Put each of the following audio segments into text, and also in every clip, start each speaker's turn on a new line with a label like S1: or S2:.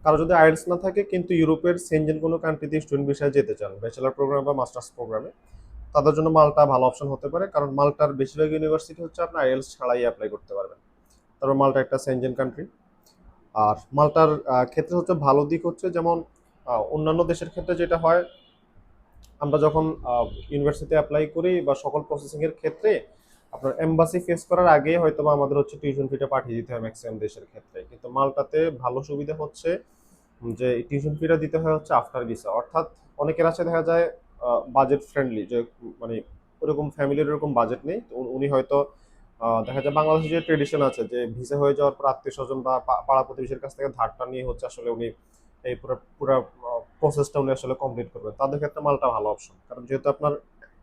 S1: কারো যদি আইএলটিএস না থাকে কিন্তু ইউরোপের সেনজেন কোনো কান্ট্রিতে স্টুডেন্ট ভিসায় যেতে চান ব্যাচেলার প্রোগ্রাম বা মাস্টার্স প্রোগ্রামে, তাদের জন্য মাল্টা ভালো অপশন হতে পারে, কারণ মাল্টার বেশিরভাগ ইউনিভার্সিটি হচ্ছে আপনি আইএলটিএস ছাড়াই অ্যাপ্লাই করতে পারবেন। তারপর মাল্টা একটা সেনজেন কান্ট্রি। আর মাল্টার ক্ষেত্রে হচ্ছে ভালো দিক হচ্ছে যেমন অন্যান্য দেশের ক্ষেত্রে যেটা হয়, আমরা যখন ইউনিভার্সিটি অ্যাপ্লাই করি বা সকল প্রসেসিং এর ক্ষেত্রে আপনার এমবাসি ফেস করার আগে হয়তো বা আমাদের হচ্ছে টিউশন ফিটা পাঠিয়ে দিতে হয় ম্যাক্সিমাম দেশের ক্ষেত্রে, কিন্তু মাল্টাতে ভালো সুবিধা হচ্ছে যে টিউশন ফিটা দিতে হয় হচ্ছে আফটার ভিসা। অর্থাৎ অনেকের আছে দেখা যায় বাজেট ফ্রেন্ডলি, যে মানে ওরকম ফ্যামিলির এরকম বাজেট নেই, তো উনি হয়তো দেখা যায় বাংলাদেশের যে ট্রেডিশন আছে যে ভিসা হয়ে যাওয়ার পর আত্মীয় স্বজন বা পাড়া প্রতিবেশীর কাছ থেকে ধারটা নিয়ে হচ্ছে আসলে উনি এই পুরো পুরো প্রসেসটা উনি আসলে কমপ্লিট করবেন, তাদের ক্ষেত্রে মালটা ভালো অপশন। কারণ যেহেতু আপনার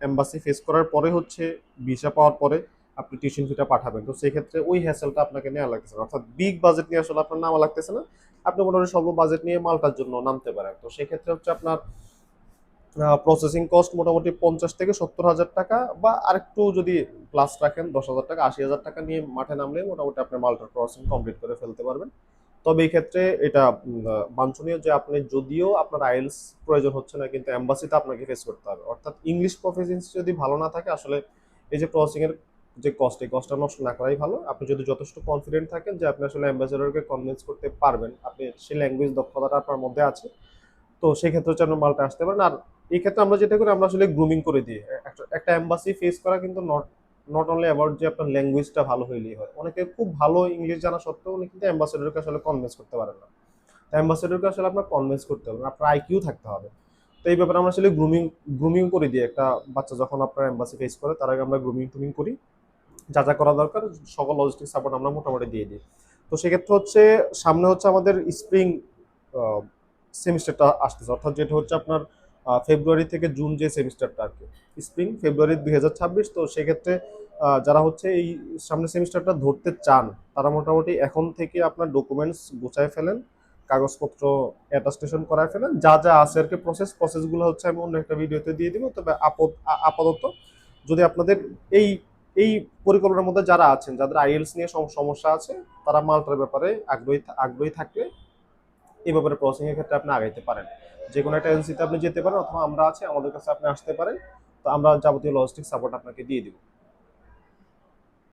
S1: এম্বাসি ফেস করার পরে হচ্ছে ভিসা পাওয়ার পরে আপনি টিউশন ফিটা পাঠাবেন, তো সেই ক্ষেত্রে ওই হ্যাসেলটা আপনাকে নেওয়া লাগতেছে না, অর্থাৎ বিগ বাজেট নিয়ে আসলে আপনার নামা লাগতেছে না। আপনি মোটামুটি স্বল্প বাজেট নিয়ে মালটার জন্য নামতে পারেন, তো সেই ক্ষেত্রে হচ্ছে আপনার প্রসেসিং কস্ট মোটামুটি 50 থেকে 70 হাজার টাকা, বা আরেকটু যদি প্লাস রাখেন 10 হাজার টাকা 80 হাজার টাকা নিয়ে মাঠে নামলে মোটামুটি আপনি মাল্টার ক্রসিং কমপ্লিট করে ফেলতে পারবেন। তবে এই ক্ষেত্রে এটা বাঞ্ছনীয় যে আপনি যদিও আপনার আইএলস প্রয়োজন হচ্ছে না, কিন্তু এম্বাসিতে আপনাকে ফেস করতে হবে, অর্থাৎ ইংলিশ প্রফিসিয়েন্সি যদি ভালো না থাকে আসলে এই যে ক্রসিং এর যে কস্ট, এই কস্টটা নষ্ট না করাই ভালো। আপনি যদি যথেষ্ট কনফিডেন্ট থাকেন যে আপনি আসলে অ্যাম্বাসেডরকে কনভিন্স করতে পারবেন, আপনি সেই ল্যাঙ্গুয়েজ দক্ষতাটা আপনার মধ্যে আছে, তো সেই ক্ষেত্রে হচ্ছে আপনি মাল্টা আসতে পারেন। আর এই ক্ষেত্রে আমরা যেটা করি আমরা আসলে গ্রুমিং করে দিই। একটা একটা এম্বাসি ফেস করা কিন্তু নট নট অনলি অ্যাবাউট যে আপনার ল্যাঙ্গুয়েজটা ভালো হইলেই হয়, অনেকে খুব ভালো ইংলিশ জানা সত্ত্বেও উনি কিন্তু অ্যাম্বাসেডরকে আসলে কনভিন্স করতে পারেন না। অ্যাম্বাসেডরকে আসলে আপনার কনভিন্স করতে হবে, আপনার আইকিউ থাকতে হবে। তো এই ব্যাপারে আমরা আসলে গ্রুমিং গ্রুমিং করে দিই। একটা বাচ্চা যখন আপনার এম্বাসি ফেস করে তার আগে আমরা গ্রুমিং টুমিং করি, যা যা করা দরকার সকল লজিস্টিক সাপোর্ট আমরা মোটামুটি দিয়ে দিই। তো সেক্ষেত্রে হচ্ছে সামনে হচ্ছে আমাদের স্প্রিং সেমিস্টারটা আসতেছে, অর্থাৎ যেটা হচ্ছে আপনার ফেব্রুয়ারি থেকে জুন যে সেমিস্টারটা আর কি, স্প্রিং ফেব্রুয়ারি 2026। তো সেক্ষেত্রে যারা হচ্ছে এই সামনে সেমিস্টারটা ধরতে চান তারা মোটামুটি এখন থেকে আপনার ডকুমেন্টস গুছায় ফেলেন, কাগজপত্র অ্যাটাস্টেশন করায় ফেলেন, যা যা আছে আর কি প্রসেসগুলো হচ্ছে আমি অন্য একটা ভিডিওতে দিয়ে দিব। তবে আপাতত যদি আপনাদের এই এই পরিকল্পনার মধ্যে যারা আছেন, যাদের আইএলস নিয়ে সমস্যা আছে, তারা মাল্টার ব্যাপারে আগ্রহী থাকলে এই ব্যাপারে প্রসেসিং এর ক্ষেত্রে আপনি আগাইতে পারেন। যে কোনো একটা এজেন্সিতে আপনি যেতে পারেন, অথবা আমরা আছি, আমাদের কাছে আপনি আসতে পারেন। তো আমরা যাবতীয় লজিস্টিক সাপোর্ট আপনাকে দিয়ে দিব।